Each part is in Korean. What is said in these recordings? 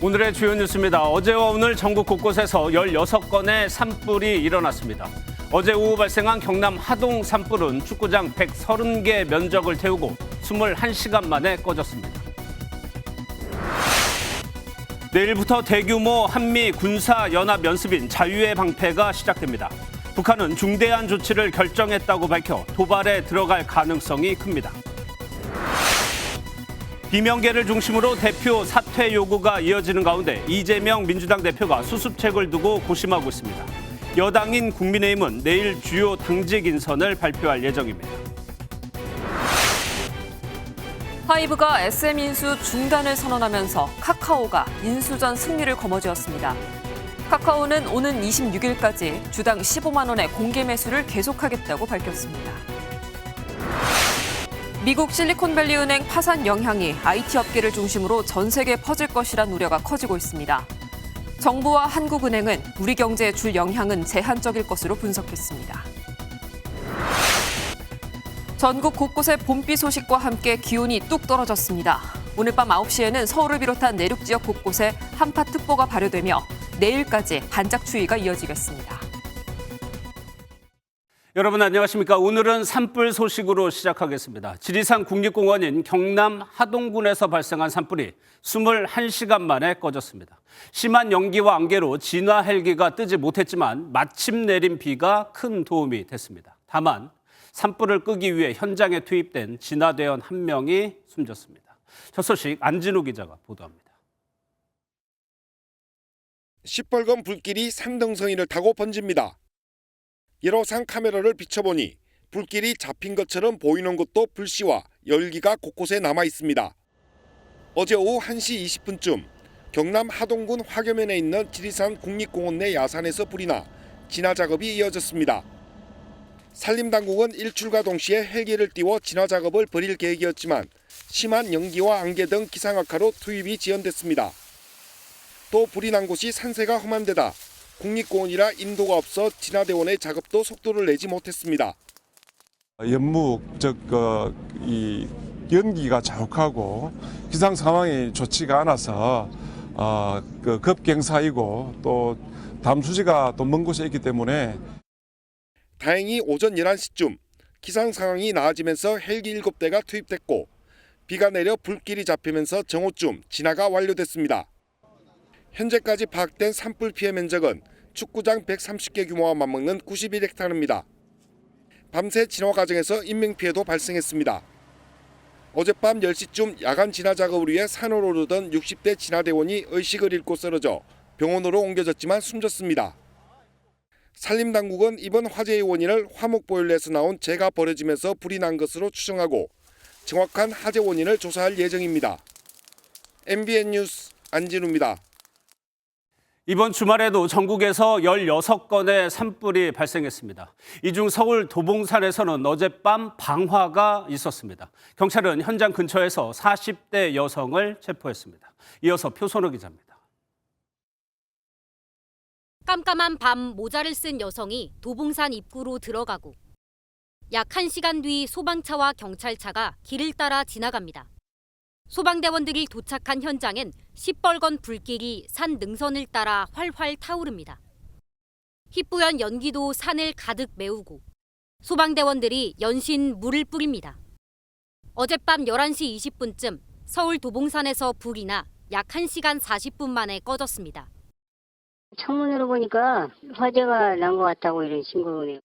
오늘의 주요 뉴스입니다. 어제와 오늘 전국 곳곳에서 16건의 산불이 일어났습니다. 어제 오후 발생한 경남 하동 산불은 축구장 130개 면적을 태우고 21시간 만에 꺼졌습니다. 내일부터 대규모 한미 군사연합 연습인 자유의 방패가 시작됩니다. 북한은 중대한 조치를 결정했다고 밝혀 도발에 들어갈 가능성이 큽니다. 비명계를 중심으로 대표 사퇴 요구가 이어지는 가운데 이재명 민주당 대표가 수습책을 두고 고심하고 있습니다. 여당인 국민의힘은 내일 주요 당직 인선을 발표할 예정입니다. 하이브가 SM 인수 중단을 선언하면서 카카오가 인수전 승리를 거머쥐었습니다. 카카오는 오는 26일까지 주당 15만 원의 공개 매수를 계속하겠다고 밝혔습니다. 미국 실리콘밸리 은행 파산 영향이 IT 업계를 중심으로 전 세계에 퍼질 것이란 우려가 커지고 있습니다. 정부와 한국은행은 우리 경제에 줄 영향은 제한적일 것으로 분석했습니다. 전국 곳곳에 봄비 소식과 함께 기온이 뚝 떨어졌습니다. 오늘 밤 9시에는 서울을 비롯한 내륙 지역 곳곳에 한파특보가 발효되며 내일까지 반짝 추위가 이어지겠습니다. 여러분 안녕하십니까? 오늘은 산불 소식으로 시작하겠습니다. 지리산 국립공원인 경남 하동군에서 발생한 산불이 21시간 만에 꺼졌습니다. 심한 연기와 안개로 진화 헬기가 뜨지 못했지만 마침 내린 비가 큰 도움이 됐습니다. 다만 산불을 끄기 위해 현장에 투입된 진화대원 1명이 숨졌습니다. 첫 소식 안진우 기자가 보도합니다. 시뻘건 불길이 산등성이를 타고 번집니다. 1호상 카메라를 비춰보니 불길이 잡힌 것처럼 보이는 곳도 불씨와 열기가 곳곳에 남아 있습니다. 어제 오후 1시 20분쯤 경남 하동군 화교면에 있는 지리산 국립공원 내 야산에서 불이 나 진화 작업이 이어졌습니다. 산림당국은 일출과 동시에 헬기를 띄워 진화 작업을 벌일 계획이었지만 심한 연기와 안개 등 기상악화로 투입이 지연됐습니다. 또 불이 난 곳이 산세가 험한 데다 국립공원이라 인도가 없어 진화대원의 작업도 속도를 내지 못했습니다. 연묵 이 연기가 자욱하고 기상 상황이 좋지가 않아서 급경사이고 또 담수지가 또 먼 곳에 있기 때문에 다행히 오전 11시쯤 기상 상황이 나아지면서 헬기 7대가 투입됐고 비가 내려 불길이 잡히면서 정오쯤 진화가 완료됐습니다. 현재까지 파악된 산불 피해 면적은 축구장 130개 규모와 맞먹는 91헥타르입니다. 밤새 진화 과정에서 인명피해도 발생했습니다. 어젯밤 10시쯤 야간 진화 작업을 위해 산으로 오르던 60대 진화대원이 의식을 잃고 쓰러져 병원으로 옮겨졌지만 숨졌습니다. 산림당국은 이번 화재의 원인을 화목보일러에서 나온 재가 버려지면서 불이 난 것으로 추정하고 정확한 화재 원인을 조사할 예정입니다. MBN 뉴스 안진우입니다. 이번 주말에도 전국에서 16건의 산불이 발생했습니다. 이 중 서울 도봉산에서는 어젯밤 방화가 있었습니다. 경찰은 현장 근처에서 40대 여성을 체포했습니다. 이어서 표선호 기자입니다. 깜깜한 밤 모자를 쓴 여성이 도봉산 입구로 들어가고 약 1시간 뒤 소방차와 경찰차가 길을 따라 지나갑니다. 소방대원들이 도착한 현장엔 시뻘건 불길이 산 능선을 따라 활활 타오릅니다. 희뿌연 연기도 산을 가득 메우고 소방대원들이 연신 물을 뿌립니다. 어젯밤 11시 20분쯤 서울 도봉산에서 불이 나 약 1시간 40분 만에 꺼졌습니다. 창문으로 보니까 화재가 난 것 같다고 이런 신고네요.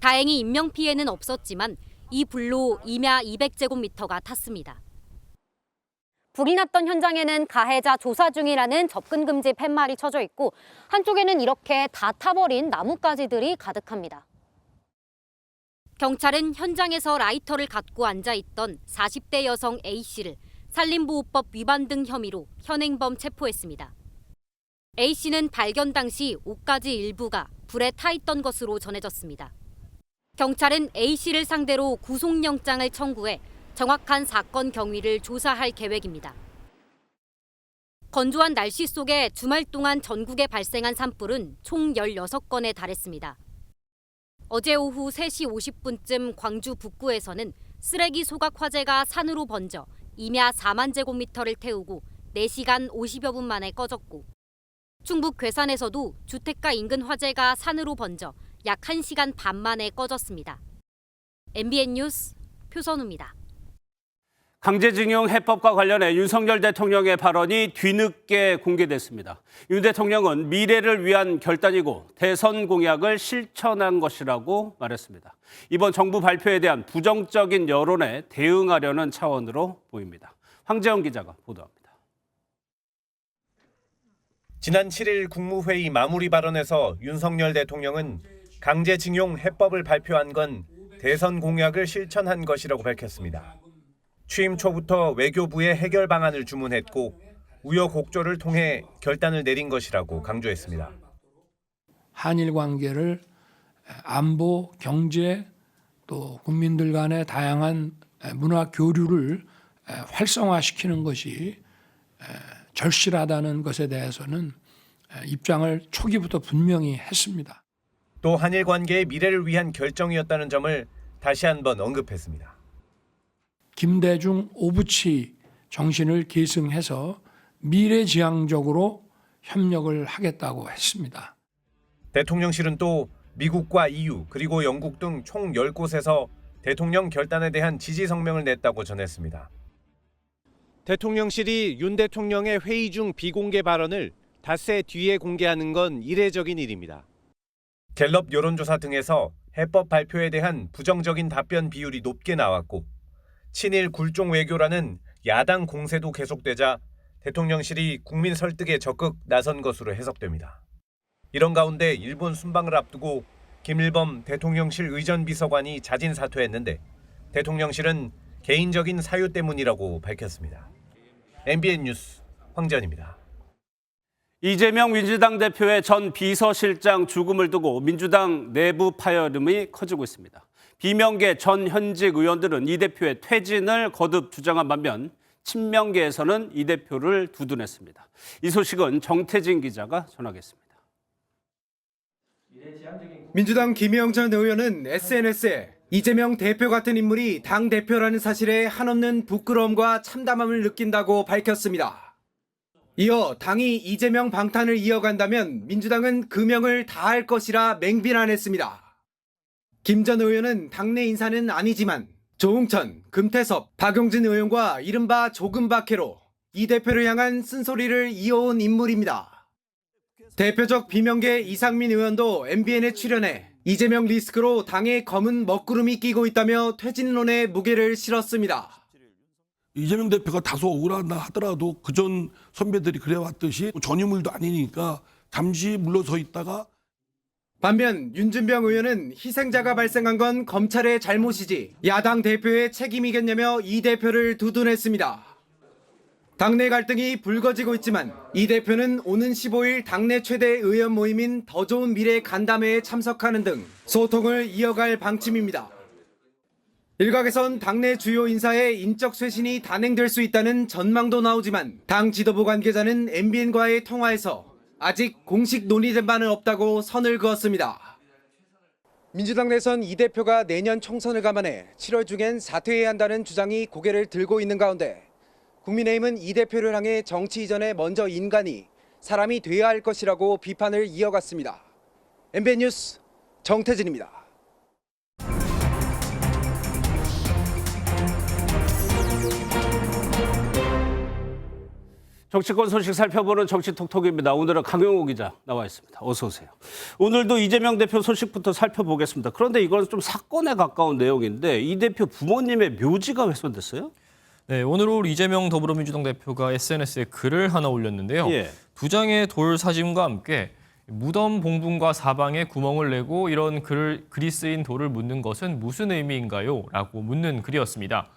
다행히 인명피해는 없었지만 이 불로 임야 200제곱미터가 탔습니다. 불이 났던 현장에는 가해자 조사 중이라는 접근 금지 팻말이 쳐져 있고 한쪽에는 이렇게 다 타버린 나뭇가지들이 가득합니다. 경찰은 현장에서 라이터를 갖고 앉아있던 40대 여성 A씨를 산림보호법 위반 등 혐의로 현행범 체포했습니다. A씨는 발견 당시 옷가지 일부가 불에 타 있던 것으로 전해졌습니다. 경찰은 A씨를 상대로 구속영장을 청구해 정확한 사건 경위를 조사할 계획입니다. 건조한 날씨 속에 주말 동안 전국에 발생한 산불은 총 16건에 달했습니다. 어제 오후 3시 50분쯤 광주 북구에서는 쓰레기 소각 화재가 산으로 번져 임야 4만 제곱미터를 태우고 4시간 50여 분 만에 꺼졌고 충북 괴산에서도 주택가 인근 화재가 산으로 번져 약 1시간 반 만에 꺼졌습니다. MBN 뉴스 표선우입니다. 강제징용 해법과 관련해 윤석열 대통령의 발언이 뒤늦게 공개됐습니다. 윤 대통령은 미래를 위한 결단이고 대선 공약을 실천한 것이라고 말했습니다. 이번 정부 발표에 대한 부정적인 여론에 대응하려는 차원으로 보입니다. 황재영 기자가 보도합니다. 지난 7일 국무회의 마무리 발언에서 윤석열 대통령은 강제징용 해법을 발표한 건 대선 공약을 실천한 것이라고 밝혔습니다. 취임 초부터 외교부에 해결 방안을 주문했고 우여곡절을 통해 결단을 내린 것이라고 강조했습니다. 한일 관계를 안보, 경제, 또 국민들 간의 다양한 문화 교류를 활성화시키는 것이 절실하다는 것에 대해서는 입장을 초기부터 분명히 했습니다. 또 한일 관계의 미래를 위한 결정이었다는 점을 다시 한번 언급했습니다. 김대중 오부치 정신을 계승해서 미래지향적으로 협력을 하겠다고 했습니다. 대통령실은 또 미국과 EU 그리고 영국 등 총 10곳에서 대통령 결단에 대한 지지 성명을 냈다고 전했습니다. 대통령실이 윤 대통령의 회의 중 비공개 발언을 닷새 뒤에 공개하는 건 이례적인 일입니다. 갤럽 여론조사 등에서 해법 발표에 대한 부정적인 답변 비율이 높게 나왔고 친일 굴종 외교라는 야당 공세도 계속되자 대통령실이 국민 설득에 적극 나선 것으로 해석됩니다. 이런 가운데 일본 순방을 앞두고 김일범 대통령실 의전비서관이 자진 사퇴했는데 대통령실은 개인적인 사유 때문이라고 밝혔습니다. MBN 뉴스 황재현입니다. 이재명 민주당 대표의 전 비서실장 죽음을 두고 민주당 내부 파열음이 커지고 있습니다. 비명계 전 현직 의원들은 이 대표의 퇴진을 거듭 주장한 반면 친명계에서는 이 대표를 두둔했습니다. 이 소식은 정태진 기자가 전하겠습니다. 민주당 김영 전 의원은 SNS에 이재명 대표 같은 인물이 당대표라는 사실에 한없는 부끄러움과 참담함을 느낀다고 밝혔습니다. 이어 당이 이재명 방탄을 이어간다면 민주당은 금형을 다할 것이라 맹비난했습니다. 김 전 의원은 당내 인사는 아니지만 조응천, 금태섭, 박용진 의원과 이른바 조금박해로 이 대표를 향한 쓴소리를 이어온 인물입니다. 대표적 비명계 이상민 의원도 MBN에 출연해 이재명 리스크로 당에 검은 먹구름이 끼고 있다며 퇴진론에 무게를 실었습니다. 이재명 대표가 다소 억울하다 하더라도 그전 선배들이 그래왔듯이 전유물도 아니니까 잠시 물러서 있다가 반면 윤준병 의원은 희생자가 발생한 건 검찰의 잘못이지 야당 대표의 책임이겠냐며 이 대표를 두둔했습니다. 당내 갈등이 불거지고 있지만 이 대표는 오는 15일 당내 최대 의원 모임인 더 좋은 미래 간담회에 참석하는 등 소통을 이어갈 방침입니다. 일각에선 당내 주요 인사의 인적 쇄신이 단행될 수 있다는 전망도 나오지만 당 지도부 관계자는 MBN과의 통화에서 아직 공식 논의된 바는 없다고 선을 그었습니다. 민주당 내선 이 대표가 내년 총선을 감안해 7월 중엔 사퇴해야 한다는 주장이 고개를 들고 있는 가운데 국민의힘은 이 대표를 향해 정치 이전에 먼저 인간이 사람이 돼야 할 것이라고 비판을 이어갔습니다. MBN 뉴스 정태진입니다. 정치권 소식 살펴보는 정치톡톡입니다. 오늘은 강용호 기자 나와 있습니다. 어서 오세요. 오늘도 이재명 대표 소식부터 살펴보겠습니다. 그런데 이건 좀 사건에 가까운 내용인데 이 대표 부모님의 묘지가 훼손됐어요? 네, 오늘 오후 이재명 더불어민주당 대표가 SNS에 글을 하나 올렸는데요. 예. 두 장의 돌 사진과 함께 무덤 봉분과 사방에 구멍을 내고 이런 글이 쓰인 돌을 묻는 것은 무슨 의미인가요? 라고 묻는 글이었습니다.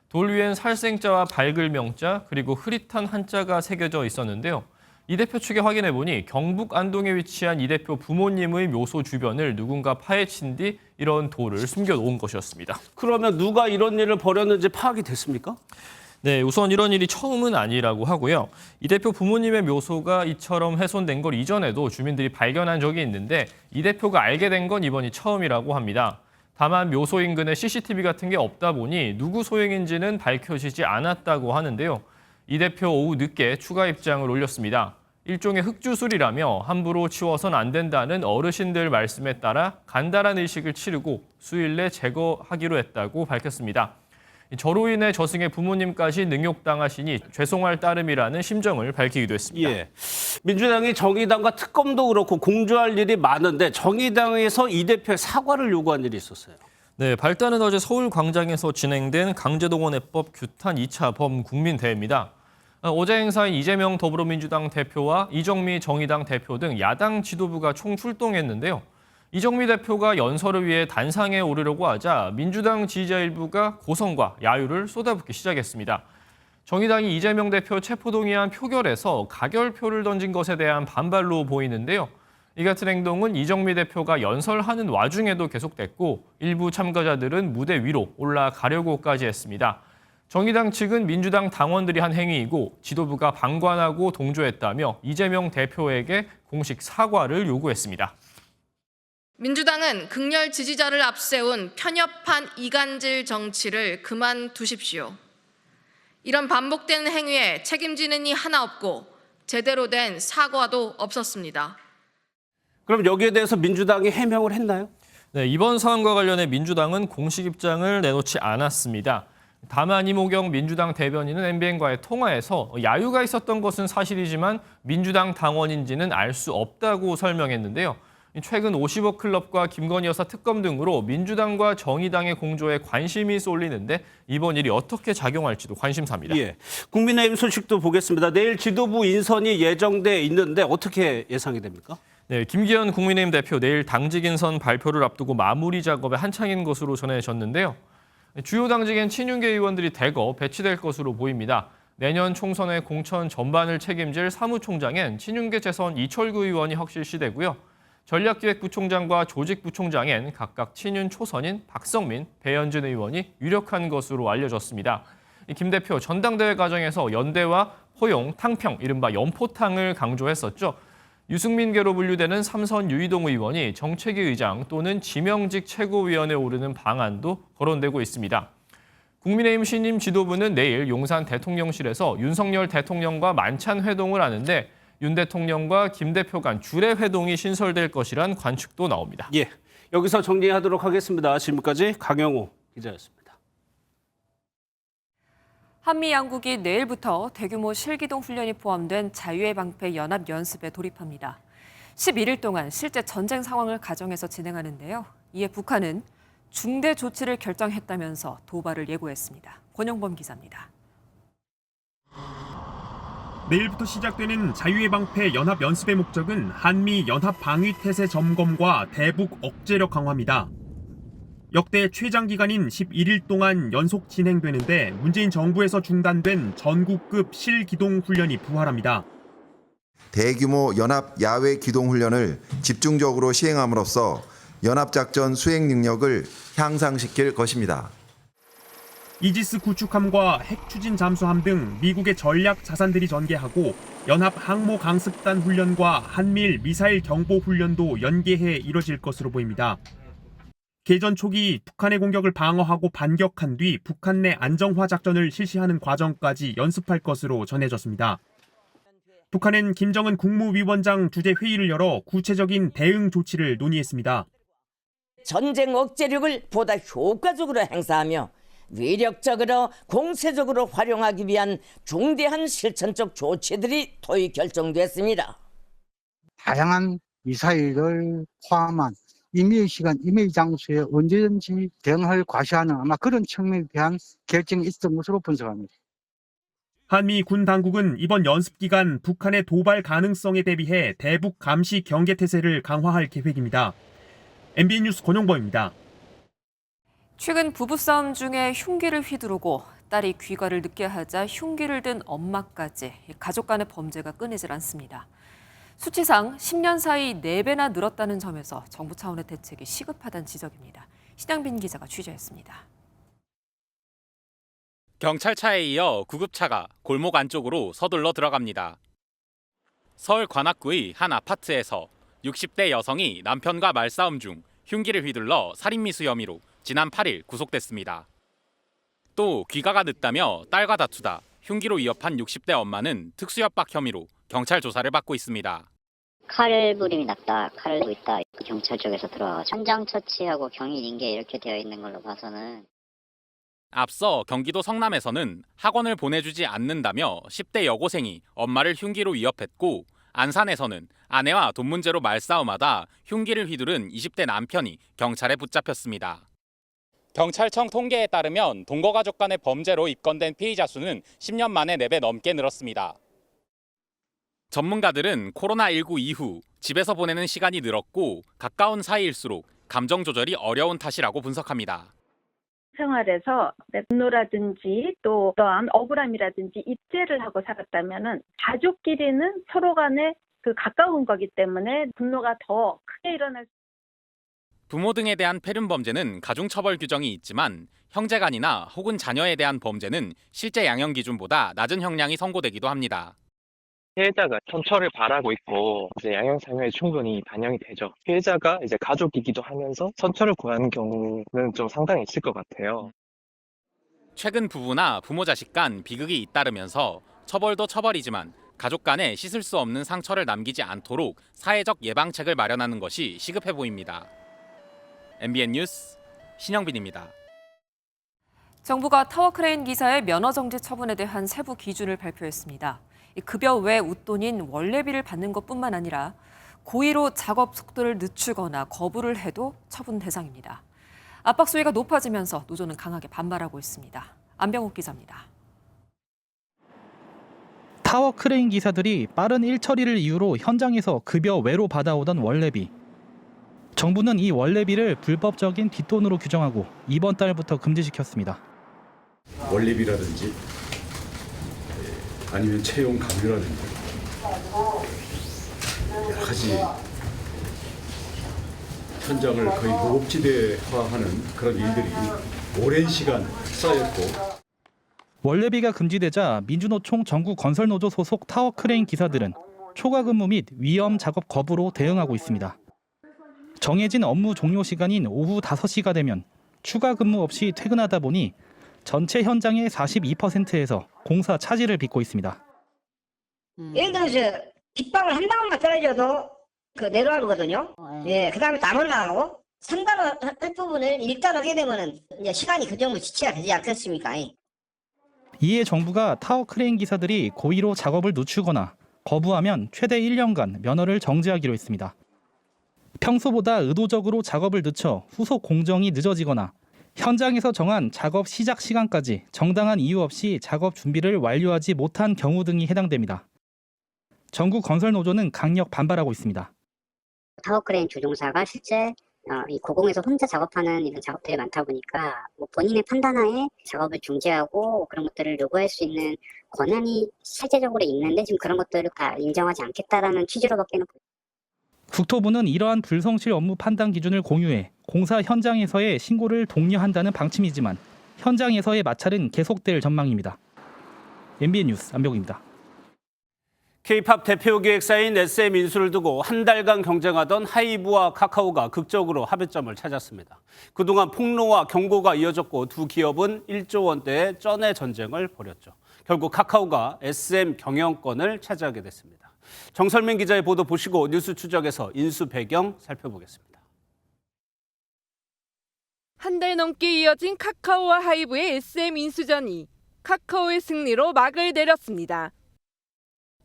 돌 위엔 살생자와 밝을 명자 그리고 흐릿한 한자가 새겨져 있었는데요. 이 대표 측에 확인해보니 경북 안동에 위치한 이 대표 부모님의 묘소 주변을 누군가 파헤친 뒤 이런 돌을 숨겨놓은 것이었습니다. 그러면 누가 이런 일을 벌였는지 파악이 됐습니까? 네, 우선 이런 일이 처음은 아니라고 하고요. 이 대표 부모님의 묘소가 이처럼 훼손된 걸 이전에도 주민들이 발견한 적이 있는데 이 대표가 알게 된 건 이번이 처음이라고 합니다. 다만 묘소 인근에 CCTV 같은 게 없다 보니 누구 소행인지는 밝혀지지 않았다고 하는데요. 이 대표 오후 늦게 추가 입장을 올렸습니다. 일종의 흙주술이라며 함부로 치워선 안 된다는 어르신들 말씀에 따라 간단한 의식을 치르고 수일 내 제거하기로 했다고 밝혔습니다. 저로 인해 저승의 부모님까지 능욕당하시니 죄송할 따름이라는 심정을 밝히기도 했습니다. 예. 민주당이 정의당과 특검도 그렇고 공조할 일이 많은데 정의당에서 이 대표의 사과를 요구한 일이 있었어요. 네, 발단은 어제 서울광장에서 진행된 강제동원해법 규탄 2차 범국민대회입니다. 어제 행사인 이재명 더불어민주당 대표와 이정미 정의당 대표 등 야당 지도부가 총출동했는데요. 이정미 대표가 연설을 위해 단상에 오르려고 하자 민주당 지지자 일부가 고성과 야유를 쏟아붓기 시작했습니다. 정의당이 이재명 대표 체포동의안 표결에서 가결표를 던진 것에 대한 반발로 보이는데요. 이 같은 행동은 이정미 대표가 연설하는 와중에도 계속됐고 일부 참가자들은 무대 위로 올라가려고까지 했습니다. 정의당 측은 민주당 당원들이 한 행위이고 지도부가 방관하고 동조했다며 이재명 대표에게 공식 사과를 요구했습니다. 민주당은 극렬 지지자를 앞세운 편협한 이간질 정치를 그만두십시오. 이런 반복되는 행위에 책임지는 이 하나 없고 제대로 된 사과도 없었습니다. 그럼 여기에 대해서 민주당이 해명을 했나요? 네, 이번 사안과 관련해 민주당은 공식 입장을 내놓지 않았습니다. 다만 이모경 민주당 대변인은 MBN과의 통화에서 야유가 있었던 것은 사실이지만 민주당 당원인지는 알 수 없다고 설명했는데요. 최근 50억 클럽과 김건희 여사 특검 등으로 민주당과 정의당의 공조에 관심이 쏠리는데 이번 일이 어떻게 작용할지도 관심사입니다. 예. 국민의힘 소식도 보겠습니다. 내일 지도부 인선이 예정돼 있는데 어떻게 예상이 됩니까? 네, 김기현 국민의힘 대표 내일 당직 인선 발표를 앞두고 마무리 작업에 한창인 것으로 전해졌는데요. 주요 당직엔 친윤계 의원들이 대거 배치될 것으로 보입니다. 내년 총선의 공천 전반을 책임질 사무총장엔 친윤계 재선 이철구 의원이 확실시되고요. 전략기획부총장과 조직부총장엔 각각 친윤 초선인 박성민, 배현진 의원이 유력한 것으로 알려졌습니다. 김 대표 전당대회 과정에서 연대와 포용, 탕평, 이른바 연포탕을 강조했었죠. 유승민계로 분류되는 삼선 유이동 의원이 정책위 의장 또는 지명직 최고위원에 오르는 방안도 거론되고 있습니다. 국민의힘 신임 지도부는 내일 용산 대통령실에서 윤석열 대통령과 만찬 회동을 하는데 윤 대통령과 김 대표 간 주례 회동이 신설될 것이란 관측도 나옵니다. 예, 여기서 정리하도록 하겠습니다. 지금까지 강영호 기자였습니다. 한미 양국이 내일부터 대규모 실기동 훈련이 포함된 자유의 방패 연합 연습에 돌입합니다. 11일 동안 실제 전쟁 상황을 가정해서 진행하는데요. 이에 북한은 중대 조치를 결정했다면서 도발을 예고했습니다. 권영범 기자입니다. 내일부터 시작되는 자유의 방패 연합 연습의 목적은 한미 연합 방위 태세 점검과 대북 억제력 강화입니다. 역대 최장 기간인 11일 동안 연속 진행되는데 문재인 정부에서 중단된 전국급 실기동 훈련이 부활합니다. 대규모 연합 야외 기동 훈련을 집중적으로 시행함으로써 연합작전 수행 능력을 향상시킬 것입니다. 이지스 구축함과 핵추진 잠수함 등 미국의 전략 자산들이 전개하고 연합 항모 강습단 훈련과 한미일 미사일 경보 훈련도 연계해 이뤄질 것으로 보입니다. 개전 초기 북한의 공격을 방어하고 반격한 뒤 북한 내 안정화 작전을 실시하는 과정까지 연습할 것으로 전해졌습니다. 북한은 김정은 국무위원장 주재 회의를 열어 구체적인 대응 조치를 논의했습니다. 전쟁 억제력을 보다 효과적으로 행사하며 위력적으로 공세적으로 활용하기 위한 중대한 실천적 조치들이 토의 결정됐습니다. 다양한 미사일을 포함한 임의의 시간, 임의의 장소에 언제든지 대응할 과시하는 아마 그런 측면에 대한 결정이 있었던 것으로 분석합니다. 한미 군 당국은 이번 연습 기간 북한의 도발 가능성에 대비해 대북 감시 경계 태세를 강화할 계획입니다. MBN 뉴스 권용범입니다. 최근 부부싸움 중에 흉기를 휘두르고 딸이 귀가를 늦게 하자 흉기를 든 엄마까지 가족 간의 범죄가 끊이질 않습니다. 수치상 10년 사이 4배나 늘었다는 점에서 정부 차원의 대책이 시급하다는 지적입니다. 신양빈 기자가 취재했습니다. 경찰차에 이어 구급차가 골목 안쪽으로 서둘러 들어갑니다. 서울 관악구의 한 아파트에서 60대 여성이 남편과 말싸움 중 흉기를 휘둘러 살인미수 혐의로 지난 8일 구속됐습니다. 또 귀가가 늦다며 딸과 다투다 흉기로 위협한 60대 엄마는 특수협박 혐의로 경찰 조사를 받고 있습니다. 칼부림이 났다, 칼을 들고 있다. 경찰 쪽에서 들어와서 현장 처치하고 경위 인계 이렇게 되어 있는 걸로 봐서는. 앞서 경기도 성남에서는 학원을 보내주지 않는다며 10대 여고생이 엄마를 흉기로 위협했고, 안산에서는 아내와 돈 문제로 말싸움하다 흉기를 휘두른 20대 남편이 경찰에 붙잡혔습니다. 경찰청 통계에 따르면 동거가족 간의 범죄로 입건된 피의자 수는 10년 만에 4배 넘게 늘었습니다. 전문가들은 코로나19 이후 집에서 보내는 시간이 늘었고 가까운 사이일수록 감정 조절이 어려운 탓이라고 분석합니다. 생활에서 분노라든지 또 어떠한 억울함이라든지 입제를 하고 살았다면은 가족끼리는 서로 간에 그 가까운 거기 때문에 분노가 더 크게 일어날 수. 부모 등에 대한 폐륜 범죄는 가중처벌 규정이 있지만 형제간이나 혹은 자녀에 대한 범죄는 실제 양형 기준보다 낮은 형량이 선고되기도 합니다. 피해자가 선처를 바라고 있고 이제 양형사유에 충분히 반영이 되죠. 피해자가 이제 가족이기도 하면서 선처를 구하는 경우는 좀 상당히 있을 것 같아요. 최근 부부나 부모 자식 간 비극이 잇따르면서 처벌도 처벌이지만 가족 간에 씻을 수 없는 상처를 남기지 않도록 사회적 예방책을 마련하는 것이 시급해 보입니다. MBN 뉴스 신영빈입니다. 정부가 타워크레인 기사의 면허정지 처분에 대한 세부 기준을 발표했습니다. 급여 외 웃돈인 원래비를 받는 것뿐만 아니라 고의로 작업 속도를 늦추거나 거부를 해도 처분 대상입니다. 압박 수위가 높아지면서 노조는 강하게 반발하고 있습니다. 안병욱 기자입니다. 타워 크레인 기사들이 빠른 일처리를 이유로 현장에서 급여 외로 받아오던 원래비. 정부는 이 원래비를 불법적인 뒷돈으로 규정하고 이번 달부터 금지시켰습니다. 원래비라든지 아니면 채용 감유라든지 여러 가지 현장을 거의 무법지대화하는 그런 일들이 오랜 시간 쌓였고, 원래비가 금지되자 민주노총 전국건설노조 소속 타워크레인 기사들은 초과 근무 및 위험 작업 거부로 대응하고 있습니다. 정해진 업무 종료 시간인 오후 5시가 되면 추가 근무 없이 퇴근하다 보니 전체 현장의 42%에서 공사 차질을 빚고 있습니다. 예를 들어서 빗방울 한 방울만 떨어져도 그 내려가거든요. 예, 그다음에 다 올라가고 3단원 할 부분을 1단 하게 되면은 이제 시간이 그 정도 지체가 되지 않겠습니까? 이에 정부가 타워 크레인 기사들이 고의로 작업을 늦추거나 거부하면 최대 1년간 면허를 정지하기로 했습니다. 평소보다 의도적으로 작업을 늦춰 후속 공정이 늦어지거나 현장에서 정한 작업 시작 시간까지 정당한 이유 없이 작업 준비를 완료하지 못한 경우 등이 해당됩니다. 전국건설노조는 강력 반발하고 있습니다. 타워크레인 조종사가 실제 이 고공에서 혼자 작업하는 이런 작업들이 많다 보니까 본인의 판단하에 작업을 중지하고 그런 것들을 요구할 수 있는 권한이 실제적으로 있는데 지금 그런 것들을 다 인정하지 않겠다라는 취지로밖에는. 국토부는 이러한 불성실 업무 판단 기준을 공유해 공사 현장에서의 신고를 독려한다는 방침이지만 현장에서의 마찰은 계속될 전망입니다. MBN 뉴스 안병욱입니다. K-팝 대표 기획사인 SM 인수를 두고 한 달간 경쟁하던 하이브와 카카오가 극적으로 합의점을 찾았습니다. 그동안 폭로와 경고가 이어졌고 두 기업은 1조 원대의 쩐의 전쟁을 벌였죠. 결국 카카오가 SM 경영권을 차지하게 됐습니다. 정설민 기자의 보도 보시고 뉴스 추적에서 인수 배경 살펴보겠습니다. 한 달 넘게 이어진 카카오와 하이브의 SM 인수전이 카카오의 승리로 막을 내렸습니다.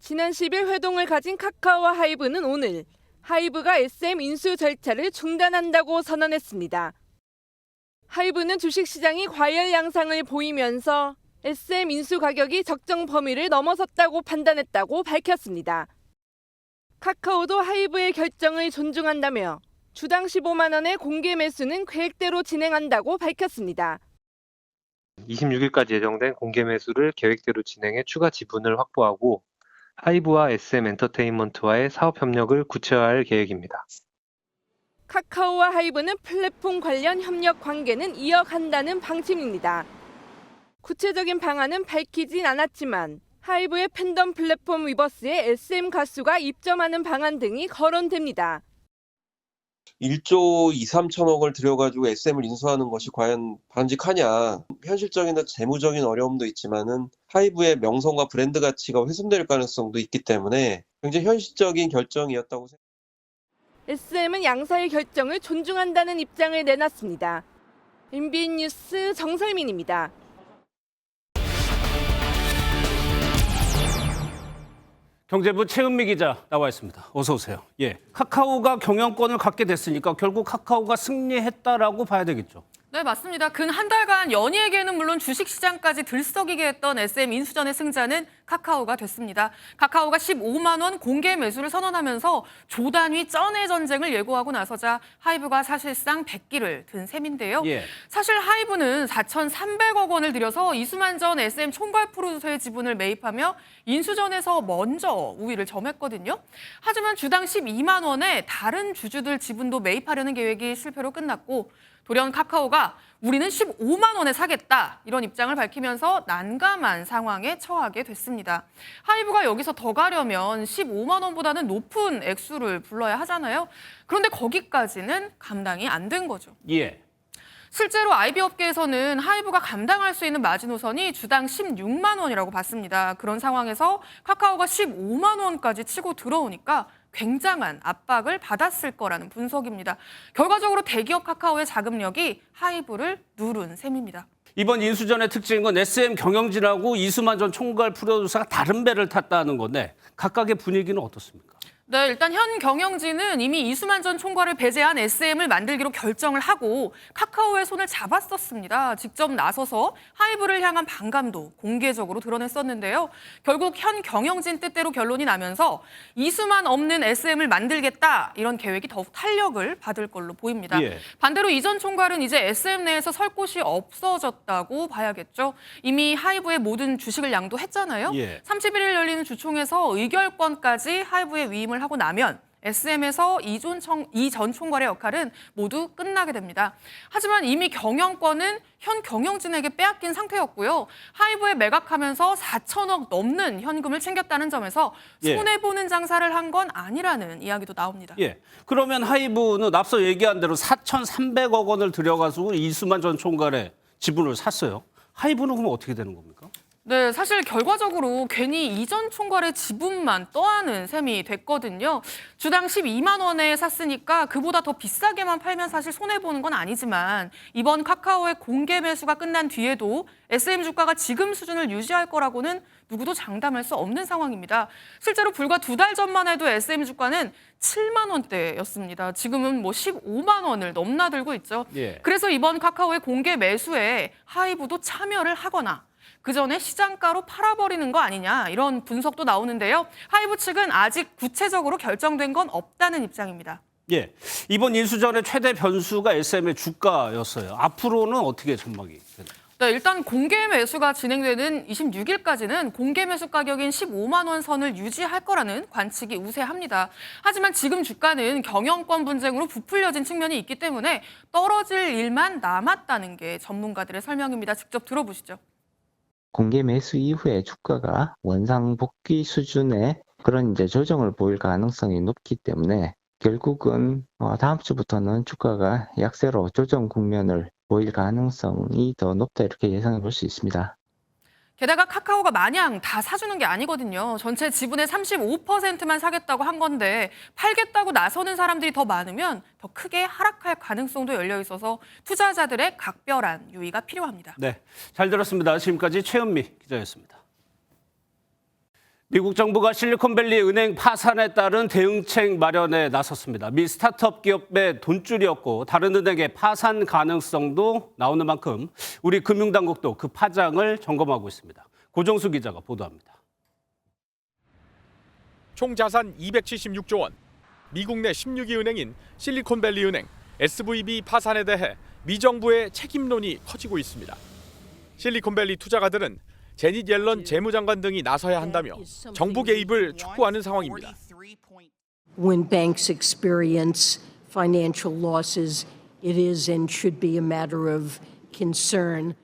지난 10일 회동을 가진 카카오와 하이브는 오늘 하이브가 SM 인수 절차를 중단한다고 선언했습니다. 하이브는 주식시장이 과열 양상을 보이면서 SM 인수 가격이 적정 범위를 넘어섰다고 판단했다고 밝혔습니다. 카카오도 하이브의 결정을 존중한다며 주당 15만 원의 공개 매수는 계획대로 진행한다고 밝혔습니다. 26일까지 예정된 공개 매수를 계획대로 진행해 추가 지분을 확보하고 하이브와 SM 엔터테인먼트와의 사업 협력을 구체화할 계획입니다. 카카오와 하이브는 플랫폼 관련 협력 관계는 이어간다는 방침입니다. 구체적인 방안은 밝히진 않았지만 하이브의 팬덤 플랫폼 위버스에 SM 가수가 입점하는 방안 등이 거론됩니다. 1조 2, 3천억을 들여가지고 SM을 인수하는 것이 과연 바람직하냐. 현실적인 재무적인 어려움도 있지만은 하이브의 명성과 브랜드 가치가 훼손될 가능성도 있기 때문에 굉장히 현실적인 결정이었다고 생각합니다. SM은 양사의 결정을 존중한다는 입장을 내놨습니다. MBN 뉴스 정설민입니다. 경제부 최은미 기자 나와 있습니다. 어서 오세요. 예, 카카오가 경영권을 갖게 됐으니까 결국 카카오가 승리했다라고 봐야 되겠죠. 네, 맞습니다. 근 한 달간 연이에게는 물론 주식시장까지 들썩이게 했던 SM 인수전의 승자는 카카오가 됐습니다. 카카오가 15만 원 공개 매수를 선언하면서 조 단위 쩐의 전쟁을 예고하고 나서자 하이브가 사실상 백기를 든 셈인데요. 예. 사실 하이브는 4,300억 원을 들여서 이수만 전 SM 총괄 프로듀서의 지분을 매입하며 인수전에서 먼저 우위를 점했거든요. 하지만 주당 12만 원에 다른 주주들 지분도 매입하려는 계획이 실패로 끝났고 돌연 카카오가 우리는 15만 원에 사겠다 이런 입장을 밝히면서 난감한 상황에 처하게 됐습니다. 하이브가 여기서 더 가려면 15만 원보다는 높은 액수를 불러야 하잖아요. 그런데 거기까지는 감당이 안 된 거죠. 예. 실제로 IB 업계에서는 하이브가 감당할 수 있는 마지노선이 주당 16만 원이라고 봤습니다. 그런 상황에서 카카오가 15만 원까지 치고 들어오니까 굉장한 압박을 받았을 거라는 분석입니다. 결과적으로 대기업 카카오의 자금력이 하이브를 누른 셈입니다. 이번 인수전의 특징은 SM 경영진하고 이수만 전 총괄 프로듀서가 다른 배를 탔다는 건데 각각의 분위기는 어떻습니까? 네, 일단 현 경영진은 이미 이수만 전 총괄을 배제한 SM을 만들기로 결정을 하고 카카오의 손을 잡았었습니다. 직접 나서서 하이브를 향한 반감도 공개적으로 드러냈었는데요. 결국 현 경영진 뜻대로 결론이 나면서 이수만 없는 SM을 만들겠다 이런 계획이 더욱 탄력을 받을 걸로 보입니다. 예. 반대로 이 전 총괄은 이제 SM 내에서 설 곳이 없어졌다고 봐야겠죠. 이미 하이브의 모든 주식을 양도했잖아요. 예. 31일 열리는 주총에서 의결권까지 하이브에 위임을 하고 나면 SM에서 이 전 총괄의 역할은 모두 끝나게 됩니다. 하지만 이미 경영권은 현 경영진에게 빼앗긴 상태였고요. 하이브에 매각하면서 4천억 넘는 현금을 챙겼다는 점에서 손해보는 장사를 한 건 아니라는 이야기도 나옵니다. 예. 그러면 하이브는 앞서 얘기한 대로 4,300억 원을 들여가지고 이수만 전 총괄의 지분을 샀어요. 하이브는 그럼 어떻게 되는 겁니까? 네, 사실 결과적으로 괜히 이 전 총괄의 지분만 떠안은 셈이 됐거든요. 주당 12만 원에 샀으니까 그보다 더 비싸게만 팔면 사실 손해보는 건 아니지만 이번 카카오의 공개 매수가 끝난 뒤에도 SM 주가가 지금 수준을 유지할 거라고는 누구도 장담할 수 없는 상황입니다. 실제로 불과 2달 전만 해도 SM 주가는 7만 원대였습니다. 지금은 15만 원을 넘나들고 있죠. 예. 그래서 이번 카카오의 공개 매수에 하이브도 참여를 하거나 그 전에 시장가로 팔아버리는 거 아니냐 이런 분석도 나오는데요. 하이브 측은 아직 구체적으로 결정된 건 없다는 입장입니다. 예. 이번 인수전의 최대 변수가 SM의 주가였어요. 앞으로는 어떻게 전망이 되나요? 네, 일단 공개 매수가 진행되는 26일까지는 공개 매수 가격인 15만 원 선을 유지할 거라는 관측이 우세합니다. 하지만 지금 주가는 경영권 분쟁으로 부풀려진 측면이 있기 때문에 떨어질 일만 남았다는 게 전문가들의 설명입니다. 직접 들어보시죠. 공개 매수 이후에 주가가 원상복귀 수준의 그런 조정을 보일 가능성이 높기 때문에 결국은 다음 주부터는 주가가 약세로 조정 국면을 보일 가능성이 더 높다 이렇게 예상해 볼 수 있습니다. 게다가 카카오가 마냥 다 사주는 게 아니거든요. 전체 지분의 35%만 사겠다고 한 건데 팔겠다고 나서는 사람들이 더 많으면 더 크게 하락할 가능성도 열려 있어서 투자자들의 각별한 유의가 필요합니다. 네, 잘 들었습니다. 지금까지 최은미 기자였습니다. 미국 정부가 실리콘밸리 은행 파산에 따른 대응책 마련에 나섰습니다. 미 스타트업 기업의 돈줄이었고 다른 은행의 파산 가능성도 나오는 만큼 우리 금융당국도 그 파장을 점검하고 있습니다. 고정수 기자가 보도합니다. 총 자산 276조 원, 미국 내 16위 은행인 실리콘밸리 은행 SVB 파산에 대해 미 정부의 책임론이 커지고 있습니다. 실리콘밸리 투자가들은 제닛 옐런 재무장관 등이 나서야 한다며 정부 개입을 촉구하는 상황입니다. When banks experience financial losses, it is and should be a matter of concern.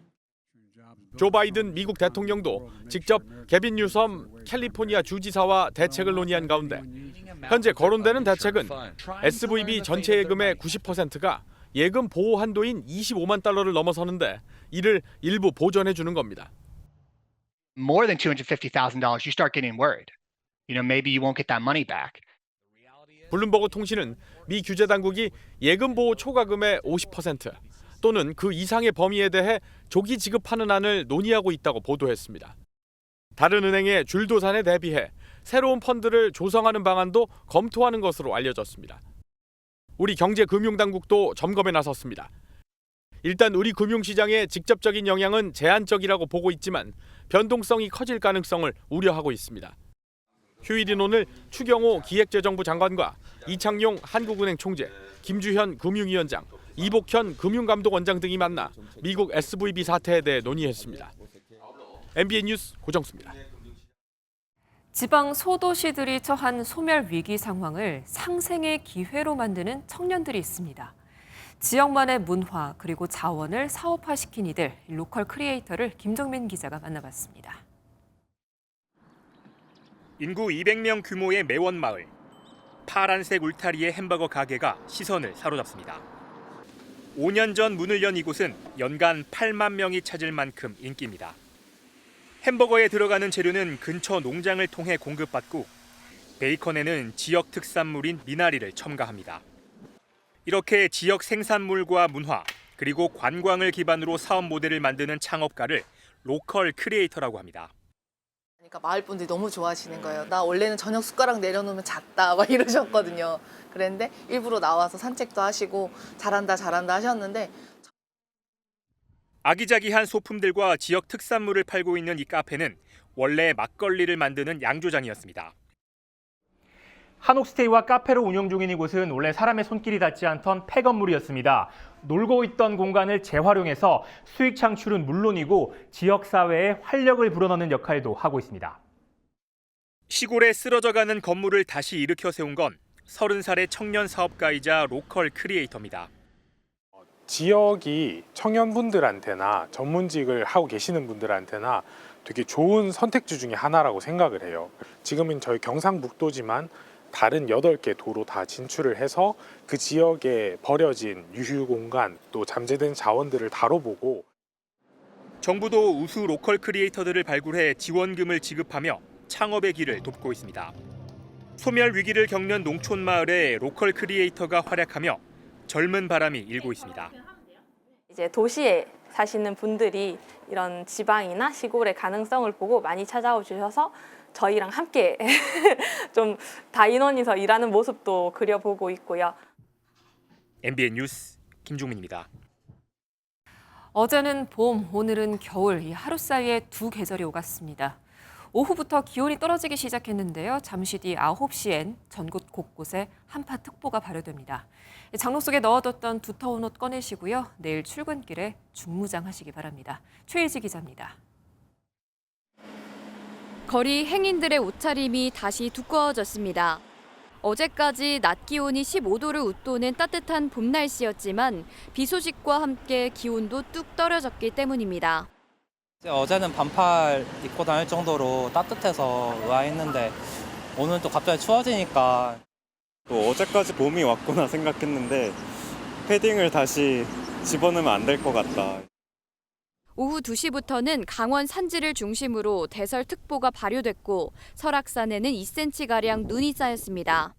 조 바이든 미국 대통령도 직접 개빈 뉴섬 캘리포니아 주지사와 대책을 논의한 가운데 현재 거론되는 대책은 SVB 전체 예금의 90%가 예금 보호 한도인 25만 달러를 넘어서는데 이를 일부 보전해 주는 겁니다. More than $250,000, you start getting worried. Maybe you won't get that money back. 블룸버그 통신은 미 규제 당국이 예금 보호 초과금의 50% 또는 그 이상의 범위에 대해 조기 지급하는 안을 논의하고 있다고 보도했습니다. 다른 은행의 줄도산에 대비해 새로운 펀드를 조성하는 방안도 검토하는 것으로 알려졌습니다. 우리 경제금융당국도 점검에 나섰습니다. 일단 우리 금융시장에 직접적인 영향은 제한적이라고 보고 있지만 변동성이 커질 가능성을 우려하고 있습니다. 휴일인 오늘 추경호 기획재정부 장관과 이창용 한국은행 총재, 김주현 금융위원장, 이복현 금융감독원장 등이 만나 미국 SVB 사태에 대해 논의했습니다. MBN 뉴스 고정수입니다. 지방 소도시들이 처한 소멸 위기 상황을 상생의 기회로 만드는 청년들이 있습니다. 지역만의 문화 그리고 자원을 사업화시킨 이들, 로컬 크리에이터를 김정민 기자가 만나봤습니다. 인구 200명 규모의 매원마을. 파란색 울타리의 햄버거 가게가 시선을 사로잡습니다. 5년 전 문을 연 이곳은 연간 8만 명이 찾을 만큼 인기입니다. 햄버거에 들어가는 재료는 근처 농장을 통해 공급받고 베이컨에는 지역 특산물인 미나리를 첨가합니다. 이렇게 지역 생산물과 문화 그리고 관광을 기반으로 사업 모델을 만드는 창업가를 로컬 크리에이터라고 합니다. 그러니까 마을 분들이 너무 좋아하시는 거예요. 나 원래는 저녁 숟가락 내려놓으면 잤다 막 이러셨거든요. 그런데 일부러 나와서 산책도 하시고 잘한다 하셨는데 아기자기한 소품들과 지역 특산물을 팔고 있는 이 카페는 원래 막걸리를 만드는 양조장이었습니다. 한옥스테이와 카페로 운영 중인 이곳은 원래 사람의 손길이 닿지 않던 폐건물이었습니다. 놀고 있던 공간을 재활용해서 수익 창출은 물론이고 지역사회에 활력을 불어넣는 역할도 하고 있습니다. 시골에 쓰러져가는 건물을 다시 일으켜 세운 건 30살의 청년 사업가이자 로컬 크리에이터입니다. 지역이 청년분들한테나 전문직을 하고 계시는 분들한테나 되게 좋은 선택지 중에 하나라고 생각을 해요. 지금은 저희 경상북도지만 다른 8개 도로 다 진출을 해서 그 지역에 버려진 유휴공간 또 잠재된 자원들을 다뤄보고 정부도 우수 로컬 크리에이터들을 발굴해 지원금을 지급하며 창업의 길을 돕고 있습니다. 소멸 위기를 겪는 농촌 마을에 로컬 크리에이터가 활약하며 젊은 바람이 일고 있습니다. 이제 도시에 사시는 분들이 이런 지방이나 시골의 가능성을 보고 많이 찾아오 주셔서 저희랑 함께 좀 다인원이서 일하는 모습도 그려보고 있고요. MBN 뉴스 김종민입니다. 어제는 봄, 오늘은 겨울, 이 하루 사이에 두 계절이 오갔습니다. 오후부터 기온이 떨어지기 시작했는데요. 잠시 뒤 9시엔 전국 곳곳에 한파특보가 발효됩니다. 장롱 속에 넣어뒀던 두터운 옷 꺼내시고요. 내일 출근길에 중무장하시기 바랍니다. 최혜지 기자입니다. 거리 행인들의 옷차림이 다시 두꺼워졌습니다. 어제까지 낮 기온이 15도를 웃도는 따뜻한 봄 날씨였지만 비 소식과 함께 기온도 뚝 떨어졌기 때문입니다. 어제는 반팔 입고 다닐 정도로 따뜻해서 의아했는데 오늘은 또 갑자기 추워지니까 또 어제까지 봄이 왔구나 생각했는데 패딩을 다시 집어넣으면 안 될 것 같다. 오후 2시부터는 강원 산지를 중심으로 대설특보가 발효됐고 설악산에는 2cm가량 눈이 쌓였습니다.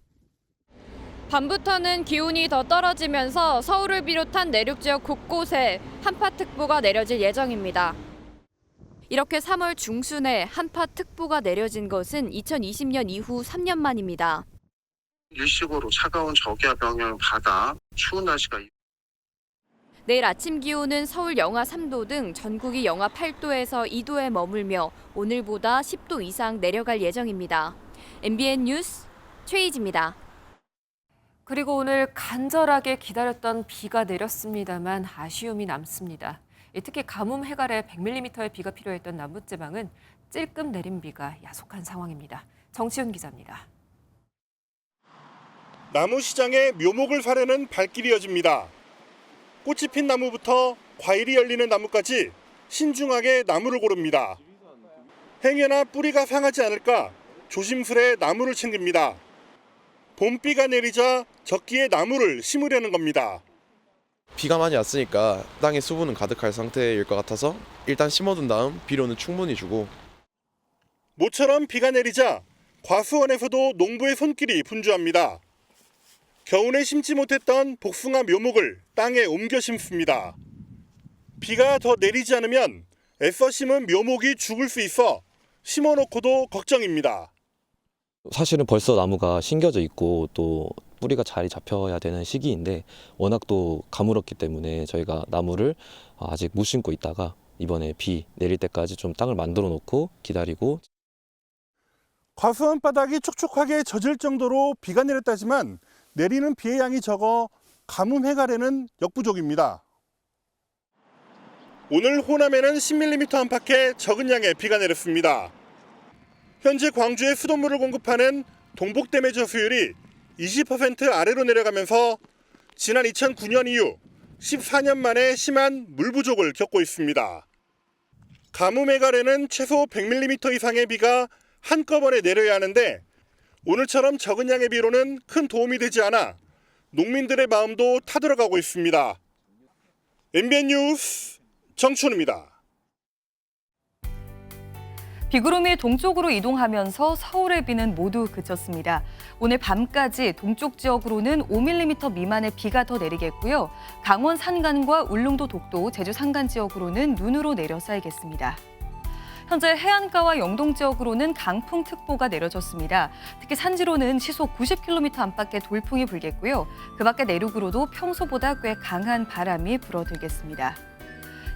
밤부터는 기온이 더 떨어지면서 서울을 비롯한 내륙 지역 곳곳에 한파특보가 내려질 예정입니다. 이렇게 3월 중순에 한파특보가 내려진 것은 2020년 이후 3년 만입니다. 일시적으로 차가운 저기압 영향을 받아 추운 날씨가 내일 아침 기온은 서울 영하 3도 등 전국이 영하 8도에서 2도에 머물며 오늘보다 10도 이상 내려갈 예정입니다. MBN 뉴스 최희지입니다. 그리고 오늘 간절하게 기다렸던 비가 내렸습니다만 아쉬움이 남습니다. 특히 가뭄 해갈에 100mm의 비가 필요했던 남부지방은 찔끔 내린 비가 야속한 상황입니다. 정치훈 기자입니다. 나무시장에 묘목을 사려는 발길이 이어집니다. 꽃이 핀 나무부터 과일이 열리는 나무까지 신중하게 나무를 고릅니다. 행여나 뿌리가 상하지 않을까 조심스레 나무를 챙깁니다. 봄비가 내리자 적기에 나무를 심으려는 겁니다. 비가 많이 왔으니까 땅에 수분은 가득할 상태일 것 같아서 일단 심어둔 다음 비료는 충분히 주고. 모처럼 비가 내리자 과수원에서도 농부의 손길이 분주합니다. 겨우내 심지 못했던 복숭아 묘목을 땅에 옮겨 심습니다. 비가 더 내리지 않으면 애써 심은 묘목이 죽을 수 있어 심어놓고도 걱정입니다. 사실은 벌써 나무가 심겨져 있고 또 뿌리가 자리 잡혀야 되는 시기인데 워낙 또 가물었기 때문에 저희가 나무를 아직 못 심고 있다가 이번에 비 내릴 때까지 좀 땅을 만들어 놓고 기다리고. 과수원 바닥이 촉촉하게 젖을 정도로 비가 내렸다지만 내리는 비의 양이 적어 가뭄 해결에는 역부족입니다. 오늘 호남에는 10mm 안팎의 적은 양의 비가 내렸습니다. 현재 광주에 수돗물을 공급하는 동복댐의 저수율이 20% 아래로 내려가면서 지난 2009년 이후 14년 만에 심한 물 부족을 겪고 있습니다. 가뭄 해결에는 최소 100mm 이상의 비가 한꺼번에 내려야 하는데 오늘처럼 적은 양의 비로는 큰 도움이 되지 않아 농민들의 마음도 타들어가고 있습니다. MBN 뉴스 정춘우입니다. 비구름이 동쪽으로 이동하면서 서울의 비는 모두 그쳤습니다. 오늘 밤까지 동쪽 지역으로는 5mm 미만의 비가 더 내리겠고요. 강원 산간과 울릉도 독도, 제주 산간 지역으로는 눈으로 내려 쌓이겠습니다. 현재 해안가와 영동 지역으로는 강풍특보가 내려졌습니다. 특히 산지로는 시속 90km 안팎의 돌풍이 불겠고요. 그 밖에 내륙으로도 평소보다 꽤 강한 바람이 불어들겠습니다.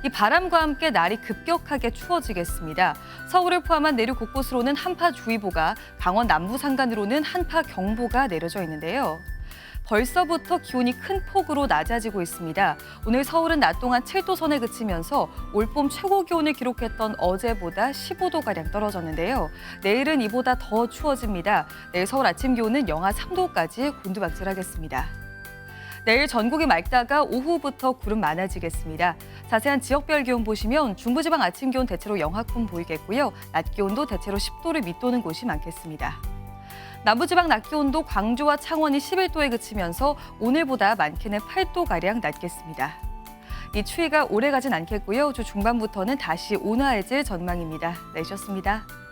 이 바람과 함께 날이 급격하게 추워지겠습니다. 서울을 포함한 내륙 곳곳으로는 한파주의보가, 강원 남부 산간으로는 한파경보가 내려져 있는데요. 벌써부터 기온이 큰 폭으로 낮아지고 있습니다. 오늘 서울은 낮 동안 7도선에 그치면서 올봄 최고 기온을 기록했던 어제보다 15도가량 떨어졌는데요. 내일은 이보다 더 추워집니다. 내일 서울 아침 기온은 영하 3도까지 곤두박질하겠습니다. 내일 전국이 맑다가 오후부터 구름 많아지겠습니다. 자세한 지역별 기온 보시면 중부지방 아침 기온 대체로 영하권 보이겠고요. 낮 기온도 대체로 10도를 밑도는 곳이 많겠습니다. 남부지방 낮 기온도 광주와 창원이 11도에 그치면서 오늘보다 많게는 8도가량 낮겠습니다. 이 추위가 오래가진 않겠고요. 주 중반부터는 다시 온화해질 전망입니다. 내주셨습니다.